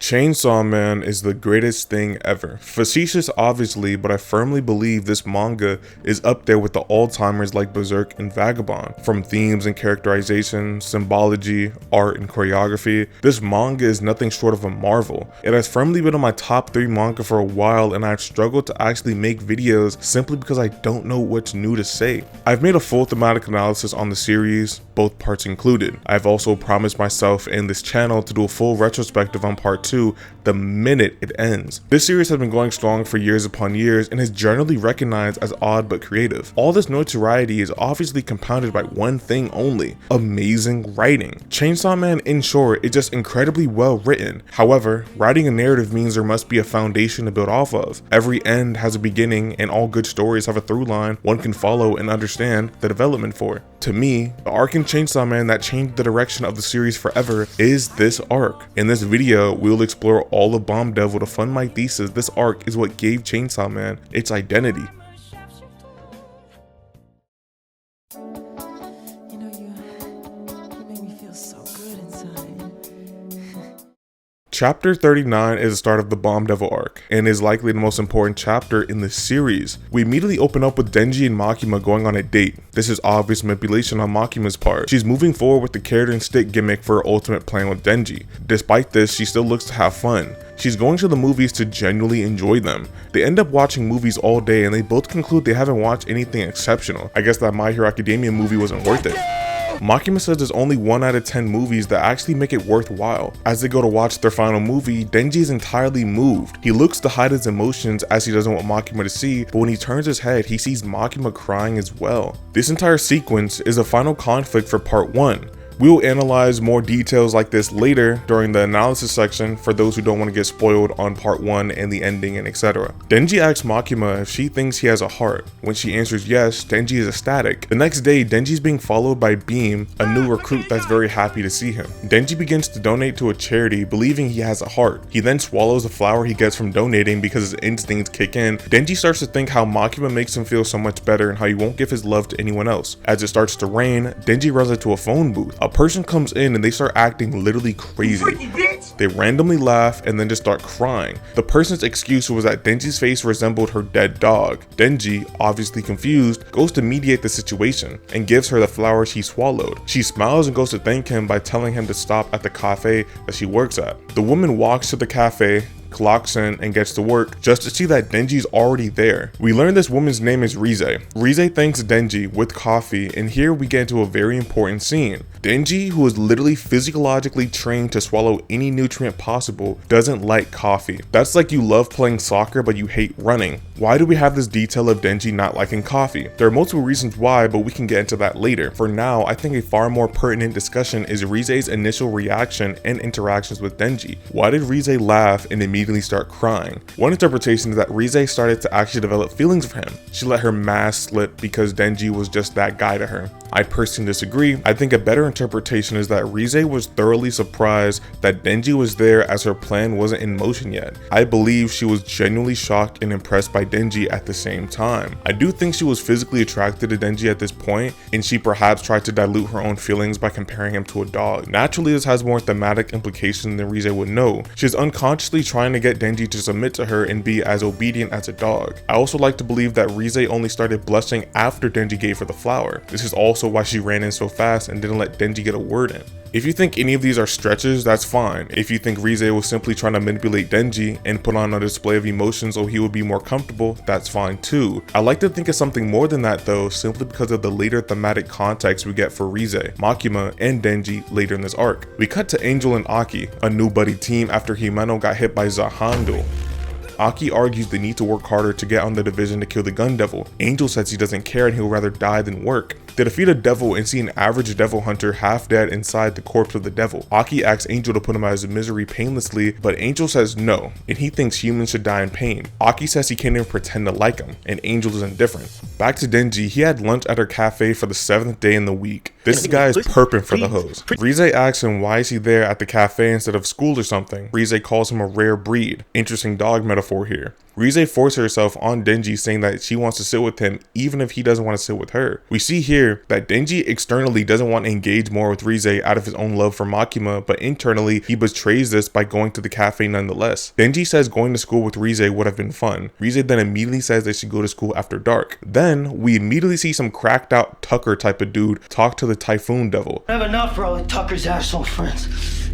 Chainsaw Man is the greatest thing ever. Facetious obviously, but I firmly believe this manga is up there with the all-timers like Berserk and Vagabond. From themes and characterization, symbology, art and choreography, this manga is nothing short of a marvel. It has firmly been on my top 3 manga for a while, and I've struggled to actually make videos simply because I don't know what's new to say. I've made a full thematic analysis on the series, both parts included. I've also promised myself in this channel to do a full retrospective on part 2 the minute it ends. This series has been going strong for years upon years and is generally recognized as odd but creative. All this notoriety is obviously compounded by one thing only: amazing writing. Chainsaw Man, in short, is just incredibly well written. However, writing a narrative means there must be a foundation to build off of. Every end has a beginning, and all good stories have a through line one can follow and understand the development for. To me, the arc in Chainsaw Man that changed the direction of the series forever is this arc. In this video, we'll explore all of Bomb Devil to fund my thesis this arc is what gave Chainsaw Man its identity. Chapter 39 is the start of the Bomb Devil arc, and is likely the most important chapter in the series. We immediately open up with Denji and Makima going on a date. This is obvious manipulation on Makima's part. She's moving forward with the carrot and stick gimmick for her ultimate plan with Denji. Despite this, she still looks to have fun. She's going to the movies to genuinely enjoy them. They end up watching movies all day, and they both conclude they haven't watched anything exceptional. I guess that My Hero Academia movie wasn't worth it. Makima says there's only 1 out of 10 movies that actually make it worthwhile. As they go to watch their final movie, Denji is entirely moved. He looks to hide his emotions as he doesn't want Makima to see, but when he turns his head, he sees Makima crying as well. This entire sequence is a final conflict for part 1. We will analyze more details like this later during the analysis section for those who don't want to get spoiled on part 1 and the ending and etc. Denji asks Makima if she thinks he has a heart. When she answers yes, Denji is ecstatic. The next day, Denji is being followed by Beam, a new recruit that's very happy to see him. Denji begins to donate to a charity, believing he has a heart. He then swallows the flower he gets from donating because his instincts kick in. Denji starts to think how Makima makes him feel so much better and how he won't give his love to anyone else. As it starts to rain, Denji runs into a phone booth. A person comes in and they start acting literally crazy. They randomly laugh and then just start crying. The person's excuse was that Denji's face resembled her dead dog. Denji, obviously confused, goes to mediate the situation and gives her the flowers he swallowed. She smiles and goes to thank him by telling him to stop at the cafe that she works at. The woman walks to the cafe, clocks in, and gets to work just to see that Denji's already there. We learn this woman's name is Reze. Reze thanks Denji with coffee, and here we get into a very important scene. Denji, who is literally physiologically trained to swallow any nutrient possible, doesn't like coffee. That's like you love playing soccer but you hate running. Why do we have this detail of Denji not liking coffee? There are multiple reasons why, but we can get into that later. For now, I think a far more pertinent discussion is Reze's initial reaction and interactions with Denji. Why did Reze laugh and immediately start crying? One interpretation is that Reze started to actually develop feelings for him. She let her mask slip because Denji was just that guy to her. I personally disagree. I think a better interpretation is that Reze was thoroughly surprised that Denji was there as her plan wasn't in motion yet. I believe she was genuinely shocked and impressed by Denji at the same time. I do think she was physically attracted to Denji at this point, and she perhaps tried to dilute her own feelings by comparing him to a dog. Naturally, this has more thematic implications than Reze would know. She's unconsciously trying to get Denji to submit to her and be as obedient as a dog. I also like to believe that Reze only started blushing after Denji gave her the flower. This is also why she ran in so fast and didn't let Denji get a word in. If you think any of these are stretches, that's fine. If you think Reze was simply trying to manipulate Denji and put on a display of emotions so he would be more comfortable, that's fine too. I like to think it's something more than that though, simply because of the later thematic context we get for Reze, Makima, and Denji later in this arc. We cut to Angel and Aki, a new buddy team after Himeno got hit by Zahando. Aki argues they need to work harder to get on the division to kill the gun devil. Angel says he doesn't care and he'll rather die than work. They defeat a devil and see an average devil hunter half dead inside the corpse of the devil. Aki asks Angel to put him out of his misery painlessly, but Angel says no, and he thinks humans should die in pain. Aki says he can't even pretend to like him, and Angel is indifferent. Back to Denji, he had lunch at her cafe for the 7th day in the week. This guy is perping for the hose. Reze asks him why is he there at the cafe instead of school or something. Reze calls him a rare breed. Interesting dog metaphor metaphor here. Reze forces herself on Denji, saying that she wants to sit with him even if he doesn't want to sit with her. We see here that Denji externally doesn't want to engage more with Reze out of his own love for Makima, but internally he betrays this by going to the cafe nonetheless. Denji says going to school with Reze would have been fun. Reze then immediately says they should go to school after dark. Then we immediately see some cracked out Tucker type of dude talk to the Typhoon Devil. I have enough for all of Tucker's asshole friends.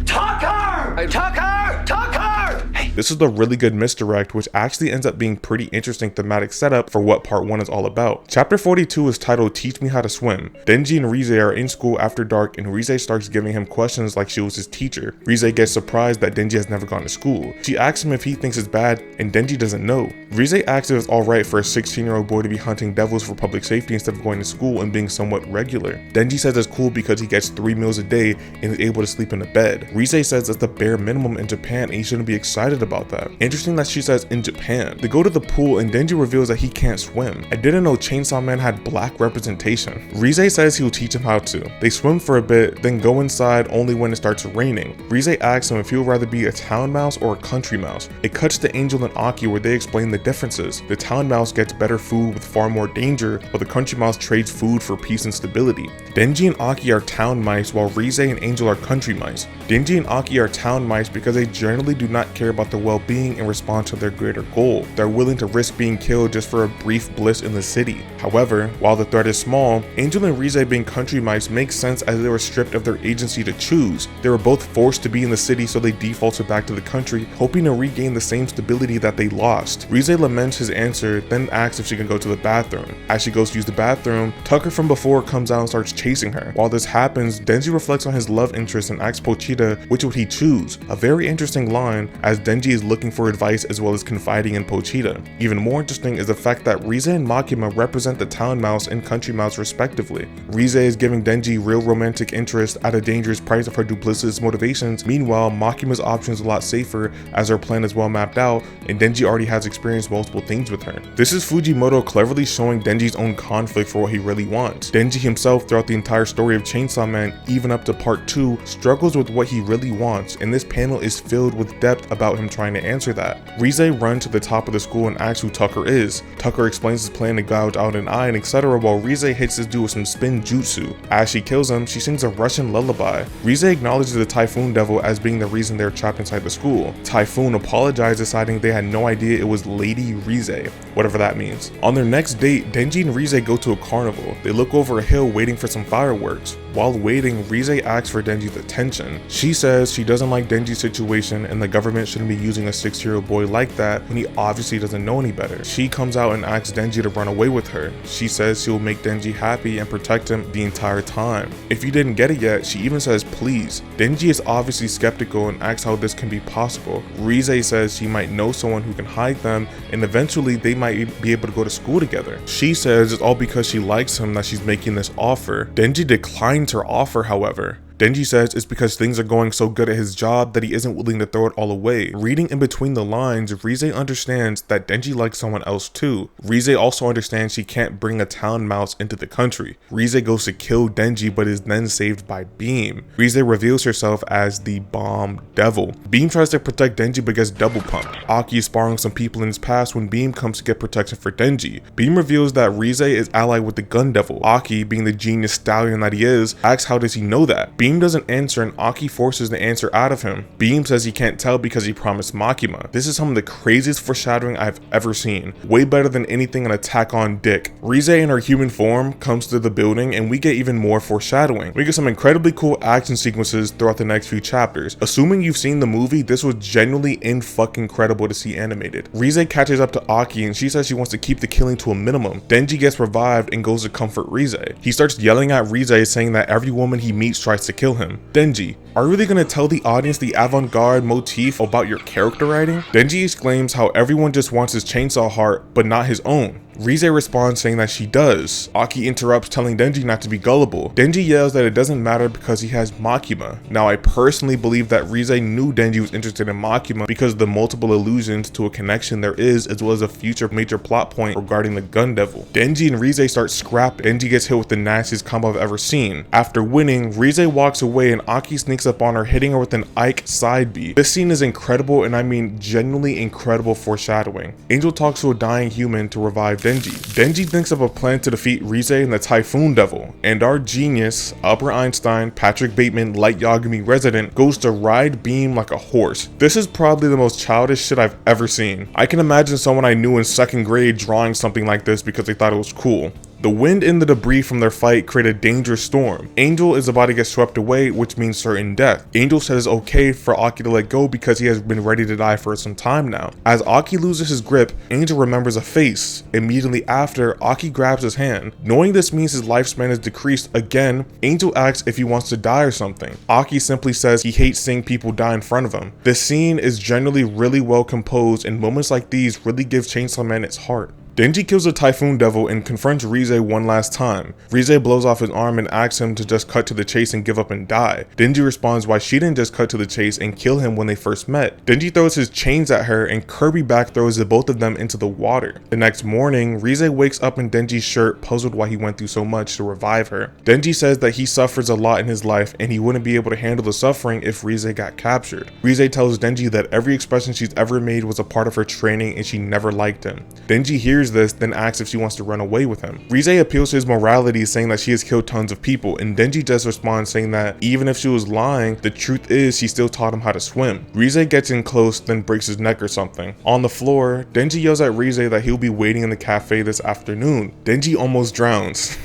Tucker! Tucker! Tucker! Hey. This is a really good misdirect, which actually ends up being pretty interesting thematic setup for what part 1 is all about. Chapter 42 is titled Teach Me How to Swim. Denji and Reze are in school after dark, and Reze starts giving him questions like she was his teacher. Reze gets surprised that Denji has never gone to school. She asks him if he thinks it's bad, and Denji doesn't know. Reze asks if it's alright for a 16-year-old boy to be hunting devils for public safety instead of going to school and being somewhat regular. Denji says it's cool because he gets 3 meals a day and is able to sleep in a bed. Reze says that's the bare minimum in Japan and he shouldn't be excited about that. Interesting that she says in Japan. They go to the pool and Denji reveals that he can't swim. I didn't know Chainsaw Man had black representation. Reze says he'll teach him how to. They swim for a bit, then go inside only when it starts raining. Reze asks him if he would rather be a town mouse or a country mouse. It cuts to Angel and Aki where they explain the differences. The town mouse gets better food with far more danger, while the country mouse trades food for peace and stability. Denji and Aki are town mice while Reze and Angel are country mice. Denji and Aki are town mice because they generally do not care about their well-being in response to their greater goal. They're willing to risk being killed just for a brief bliss in the city. However, while the threat is small, Angel and Reze being country mice makes sense as they were stripped of their agency to choose. They were both forced to be in the city, so they defaulted back to the country, hoping to regain the same stability that they lost. Reze laments his answer, then asks if she can go to the bathroom. As she goes to use the bathroom, Tucker from before comes out and starts chasing her. While this happens, Denji reflects on his love interest and asks Pochita which would he choose. A very interesting line, as Denji is looking for advice as well as confiding in Pochita. Even more interesting is the fact that Reze and Makima represent the town mouse and country mouse respectively. Reze is giving Denji real romantic interest at a dangerous price of her duplicitous motivations. Meanwhile, Makima's option is a lot safer as her plan is well mapped out and Denji already has experienced multiple things with her. This is Fujimoto cleverly showing Denji's own conflict for what he really wants. Denji himself throughout the entire story of Chainsaw Man, even up to part 2, struggles with what he really wants, and this panel is filled with depth about him trying to answer that. Reze runs to the top of the school and asks who Tucker is. Tucker explains his plan to gouge out an eye and etc. while Reze hits this dude with some spin jutsu. As she kills him, she sings a Russian lullaby. Reze acknowledges the Typhoon Devil as being the reason they're trapped inside the school. Typhoon apologized, deciding they had no idea it was Lady Reze, whatever that means. On their next date, Denji and Reze go to a carnival. They look over a hill waiting for some fireworks. While waiting, Reze asks for Denji's attention. She says she doesn't like Denji's situation and the government shouldn't be using a 6-year-old boy like that when he obviously doesn't know any better. She comes out and asks Denji to run away with her. She says she will make Denji happy and protect him the entire time. If you didn't get it yet, she even says please. Denji is obviously skeptical and asks how this can be possible. Reze says she might know someone who can hide them and eventually they might be able to go to school together. She says it's all because she likes him that she's making this offer. Denji declines her offer, however. Denji says it's because things are going so good at his job that he isn't willing to throw it all away. Reading in between the lines, Reze understands that Denji likes someone else too. Reze also understands she can't bring a town mouse into the country. Reze goes to kill Denji but is then saved by Beam. Reze reveals herself as the Bomb Devil. Beam tries to protect Denji but gets double pumped. Aki is sparring some people in his past when Beam comes to get protection for Denji. Beam reveals that Reze is allied with the Gun Devil. Aki, being the genius stallion that he is, asks how does he know that. Beam doesn't answer and Aki forces the answer out of him. Beam says he can't tell because he promised Makima. This is some of the craziest foreshadowing I've ever seen. Way better than anything in Attack on Dick. Reze in her human form comes to the building and we get even more foreshadowing. We get some incredibly cool action sequences throughout the next few chapters. Assuming you've seen the movie, this was genuinely in-fucking-credible to see animated. Reze catches up to Aki and she says she wants to keep the killing to a minimum. Denji gets revived and goes to comfort Reze. He starts yelling at Reze saying that every woman he meets tries to kill him. Denji, are you really gonna tell the audience the avant-garde motif about your character writing? Denji exclaims how everyone just wants his chainsaw heart, but not his own. Reze responds saying that she does. Aki interrupts, telling Denji not to be gullible. Denji yells that it doesn't matter because he has makima. Now I personally believe that Reze knew Denji was interested in makima because of the multiple allusions to a connection there is, as well as a future major plot point regarding the gun devil. Denji and Reze start scrapping. Denji gets hit with the nastiest combo I've ever seen. After winning, Reze walks away and Aki sneaks up on her, hitting her with an Ike side B. This scene is incredible, and I mean genuinely incredible foreshadowing. Angel talks to a dying human to revive Denji. Denji thinks of a plan to defeat Reze and the Typhoon Devil, and our genius, Albert Einstein, Patrick Bateman, Light Yagami resident, goes to ride Beam like a horse. This is probably the most childish shit I've ever seen. I can imagine someone I knew in 2nd grade drawing something like this because they thought it was cool. The wind and the debris from their fight create a dangerous storm. Angel is about to get swept away, which means certain death. Angel says it's okay for Aki to let go because he has been ready to die for some time now. As Aki loses his grip, Angel remembers a face. Immediately after, Aki grabs his hand. Knowing this means his lifespan is decreased again, Angel asks if he wants to die or something. Aki simply says he hates seeing people die in front of him. This scene is generally really well composed, and moments like these really give Chainsaw Man its heart. Denji kills the Typhoon Devil and confronts Reze one last time. Reze blows off his arm and asks him to just cut to the chase and give up and die. Denji responds why she didn't just cut to the chase and kill him when they first met. Denji throws his chains at her and Kirby back throws the both of them into the water. The next morning, Reze wakes up in Denji's shirt, puzzled why he went through so much to revive her. Denji says that he suffers a lot in his life and he wouldn't be able to handle the suffering if Reze got captured. Reze tells Denji that every expression she's ever made was a part of her training and she never liked him. Denji hears this, then asks if she wants to run away with him. Reze appeals to his morality, saying that she has killed tons of people, and Denji just responds saying that even if she was lying, the truth is she still taught him how to swim. Reze gets in close, then breaks his neck or something. On the floor, Denji yells at Reze that he'll be waiting in the cafe this afternoon. Denji almost drowns.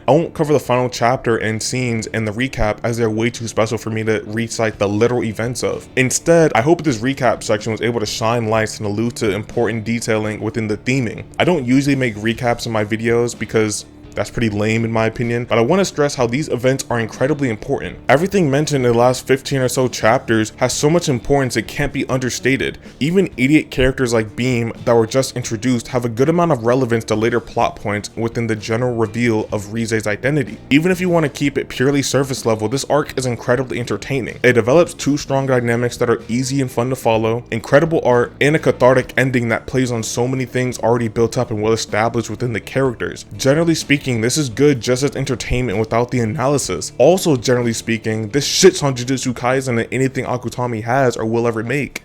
I won't cover the final chapter and scenes and the recap as they're way too special for me to recite the literal events of. Instead, I hope this recap section was able to shine lights and allude to important detailing within the theming. I don't usually make recaps in my videos because that's pretty lame in my opinion, but I want to stress how these events are incredibly important. Everything mentioned in the last 15 or so chapters has so much importance it can't be understated. Even idiot characters like Beam that were just introduced have a good amount of relevance to later plot points within the general reveal of Rize's identity. Even if you want to keep it purely surface level, this arc is incredibly entertaining. It develops two strong dynamics that are easy and fun to follow, incredible art, and a cathartic ending that plays on so many things already built up and well established within the characters. Generally speaking, this is good just as entertainment without the analysis. Also, generally speaking, this shits on Jujutsu Kaisen and anything Akutami has or will ever make.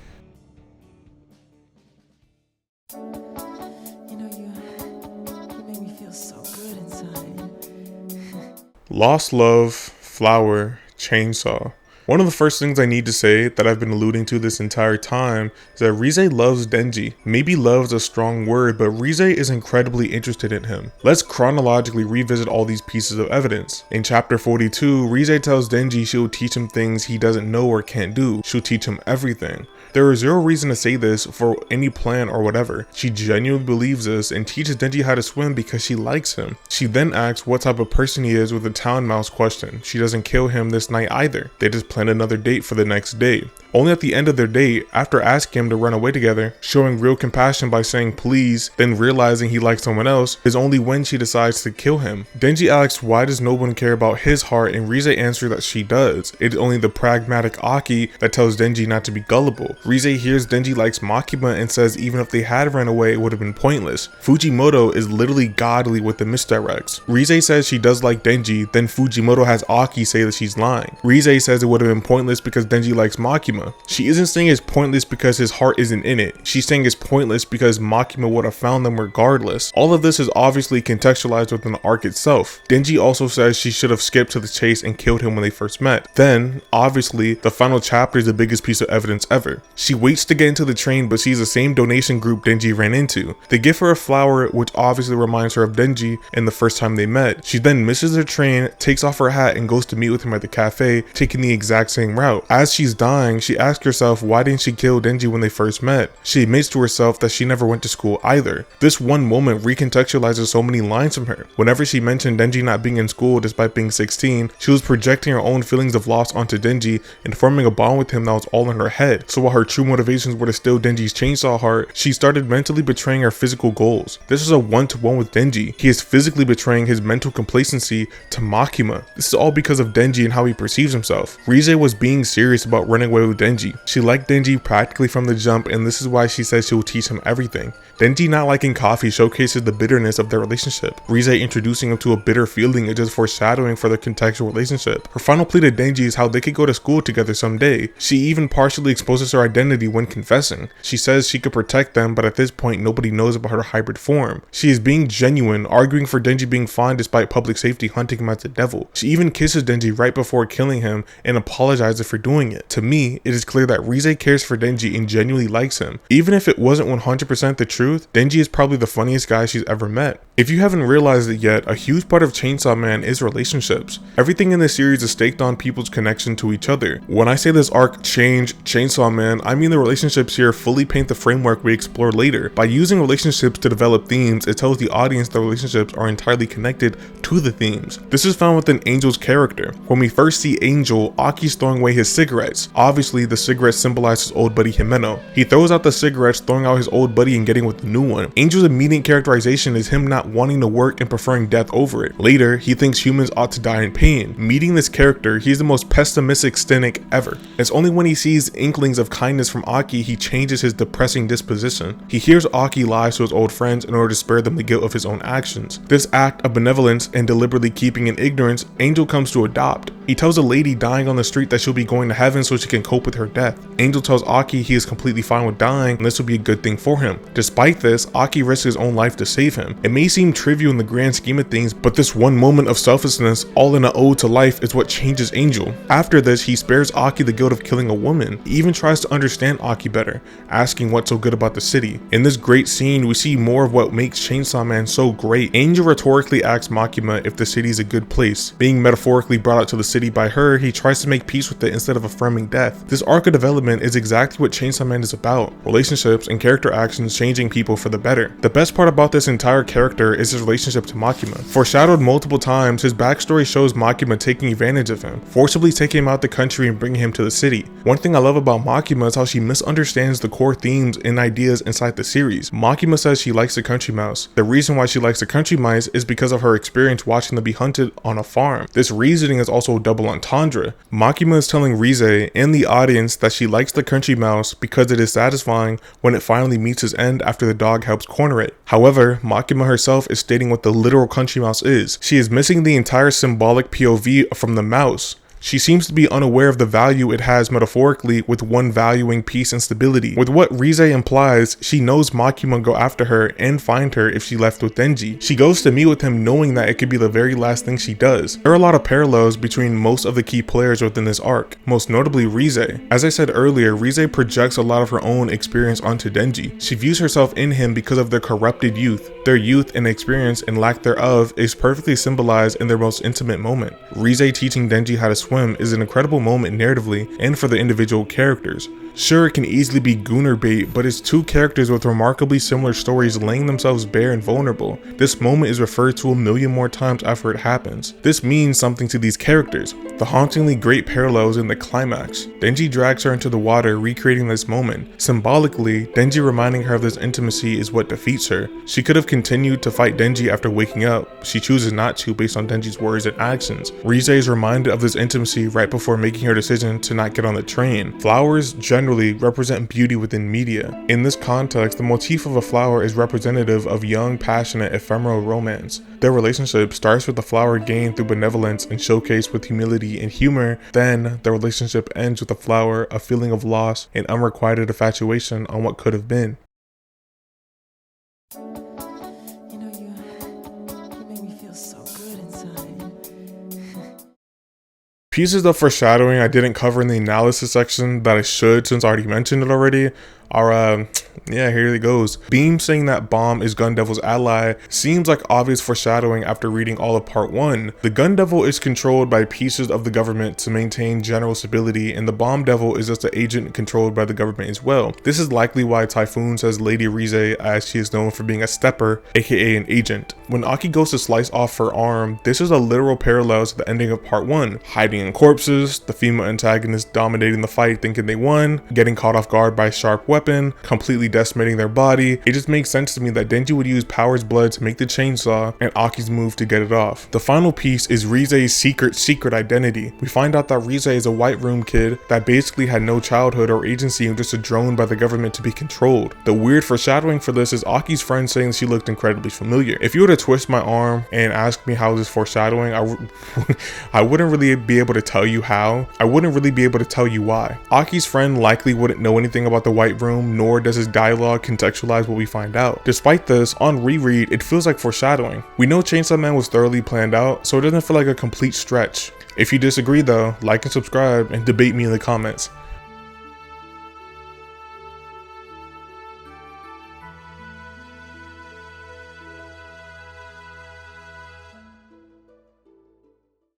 You know, you make me feel so good inside. Lost Love, Flower, Chainsaw. One of the first things I need to say that I've been alluding to this entire time is that Reze loves Denji. Maybe love is a strong word, but Reze is incredibly interested in him. Let's chronologically revisit all these pieces of evidence. In chapter 42, Reze tells Denji she'll teach him things he doesn't know or can't do. She'll teach him everything. There is zero reason to say this for any plan or whatever. She genuinely believes this and teaches Denji how to swim because she likes him. She then asks what type of person he is with a town mouse question. She doesn't kill him this night either. They just plan another date for the next day. Only at the end of their date, after asking him to run away together, showing real compassion by saying please, then realizing he likes someone else, is only when she decides to kill him. Denji asks why does no one care about his heart, and Reze answers that she does. It is only the pragmatic Aki that tells Denji not to be gullible. Reze hears Denji likes Makima and says even if they had run away it would have been pointless. Fujimoto is literally godly with the misdirects. Reze says she does like Denji, then Fujimoto has Aki say that she's lying. Reze says it would have been pointless because Denji likes Makima. She isn't saying it's pointless because his heart isn't in it. She's saying it's pointless because Makima would have found them regardless. All of this is obviously contextualized within the arc itself. Denji also says she should have skipped to the chase and killed him when they first met. Then, obviously, the final chapter is the biggest piece of evidence ever. She waits to get into the train but sees the same donation group Denji ran into. They give her a flower which obviously reminds her of Denji and the first time they met. She then misses her train, takes off her hat and goes to meet with him at the cafe, taking the exact same route. As she's dying, she she asks herself why didn't she kill Denji when they first met. She admits to herself that she never went to school either. This one moment recontextualizes so many lines from her. Whenever she mentioned Denji not being in school despite being 16, she was projecting her own feelings of loss onto Denji and forming a bond with him that was all in her head. So while her true motivations were to steal Denji's chainsaw heart, she started mentally betraying her physical goals. This is a one-to-one with Denji. He is physically betraying his mental complacency to Makima. This is all because of Denji and how he perceives himself. Reze was being serious about running away with Denji. She liked Denji practically from the jump, and this is why she says she will teach him everything. Denji not liking coffee showcases the bitterness of their relationship. Reze introducing him to a bitter feeling is just foreshadowing for their contextual relationship. Her final plea to Denji is how they could go to school together someday. She even partially exposes her identity when confessing. She says she could protect them, but at this point nobody knows about her hybrid form. She is being genuine, arguing for Denji being fine despite public safety hunting him as the devil. She even kisses Denji right before killing him and apologizes for doing it. To me, it is clear that Reze cares for Denji and genuinely likes him. Even if it wasn't 100% the truth, Denji is probably the funniest guy she's ever met. If you haven't realized it yet, a huge part of Chainsaw Man is relationships. Everything in this series is staked on people's connection to each other. When I say this arc changed Chainsaw Man, I mean the relationships here fully paint the framework we explore later. By using relationships to develop themes, it tells the audience that relationships are entirely connected to the themes. This is found within Angel's character. When we first see Angel, Aki's throwing away his cigarettes. Obviously, the cigarettes symbolize his old buddy Himeno. He throws out the cigarettes, throwing out his old buddy and getting with the new one. Angel's immediate characterization is him not wanting to work and preferring death over it. Later, he thinks humans ought to die in pain. Meeting this character, he's the most pessimistic cynic ever. It's only when he sees inklings of kindness from Aki he changes his depressing disposition. He hears Aki lies to his old friends in order to spare them the guilt of his own actions. This act of benevolence and deliberately keeping in ignorance, Angel comes to adopt. He tells a lady dying on the street that she'll be going to heaven so she can cope with her death. Angel tells Aki he is completely fine with dying and this will be a good thing for him. Despite this, Aki risks his own life to save him. It may seem trivial in the grand scheme of things, but this one moment of selflessness, all in an ode to life, is what changes Angel. After this, he spares Aki the guilt of killing a woman. He even tries to understand Aki better, asking what's so good about the city. In this great scene, we see more of what makes Chainsaw Man so great. Angel rhetorically asks Makima if the city is a good place. Being metaphorically brought out to the city by her, he tries to make peace with it instead of affirming death. This arc of development is exactly what Chainsaw Man is about. Relationships and character actions changing people for the better. The best part about this entire character is his relationship to Makima. Foreshadowed multiple times, his backstory shows Makima taking advantage of him, forcibly taking him out the country and bringing him to the city. One thing I love about Makima is how she misunderstands the core themes and ideas inside the series. Makima says she likes the country mouse. The reason why she likes the country mice is because of her experience watching them be hunted on a farm. This reasoning is also a double entendre. Makima is telling Reze and the audience that she likes the country mouse because it is satisfying when it finally meets its end after the dog helps corner it. However, Makima herself is stating what the literal country mouse is. She is missing the entire symbolic POV from the mouse. She seems to be unaware of the value it has metaphorically, with one valuing peace and stability. With what Reze implies, she knows Makima go after her and find her if she left with Denji. She goes to meet with him knowing that it could be the very last thing she does. There are a lot of parallels between most of the key players within this arc, most notably Reze. As I said earlier, Reze projects a lot of her own experience onto Denji. She views herself in him because of their corrupted youth. Their youth and experience and lack thereof is perfectly symbolized in their most intimate moment. Reze teaching Denji how to swim is an incredible moment narratively and for the individual characters. Sure, it can easily be gooner bait, but it's two characters with remarkably similar stories laying themselves bare and vulnerable. This moment is referred to a million more times after it happens. This means something to these characters. The hauntingly great parallels in the climax. Denji drags her into the water, recreating this moment. Symbolically, Denji reminding her of this intimacy is what defeats her. She could have continued to fight Denji after waking up. She chooses not to based on Denji's words and actions. Reze is reminded of this intimacy right before making her decision to not get on the train. Flowers generally represent beauty within media. In this context, the motif of a flower is representative of young, passionate, ephemeral romance. Their relationship starts with the flower gained through benevolence and showcased with humility and humor. Then, the relationship ends with the flower, a feeling of loss and unrequited infatuation on what could have been. You know, you make me feel so good inside. Pieces of foreshadowing I didn't cover in the analysis section that I should, since I already mentioned it already, are yeah, here it goes. Beam saying that Bomb is Gun Devil's ally seems like obvious foreshadowing after reading all of part 1. The Gun Devil is controlled by pieces of the government to maintain general stability, and the Bomb Devil is just an agent controlled by the government as well. This is likely why Typhoon says Lady Reze, as she is known for being a stepper, aka an agent. When Aki goes to slice off her arm, this is a literal parallel to the ending of part 1. Hiding in corpses, the female antagonist dominating the fight thinking they won, getting caught off guard by a sharp weapon, completely decimating their body. It just makes sense to me that Denji would use Power's blood to make the chainsaw and Aki's move to get it off. The final piece is Rize's secret identity. We find out that Reze is a white room kid that basically had no childhood or agency and just a drone by the government to be controlled. The weird foreshadowing for this is Aki's friend saying she looked incredibly familiar. If you were to twist my arm and ask me how this is foreshadowing, I wouldn't really be able to tell you how. I wouldn't really be able to tell you why. Aki's friend likely wouldn't know anything about the white room, nor does his dialogue contextualize what we find out. Despite this, on reread, it feels like foreshadowing. We know Chainsaw Man was thoroughly planned out, so it doesn't feel like a complete stretch. If you disagree though, like and subscribe and debate me in the comments.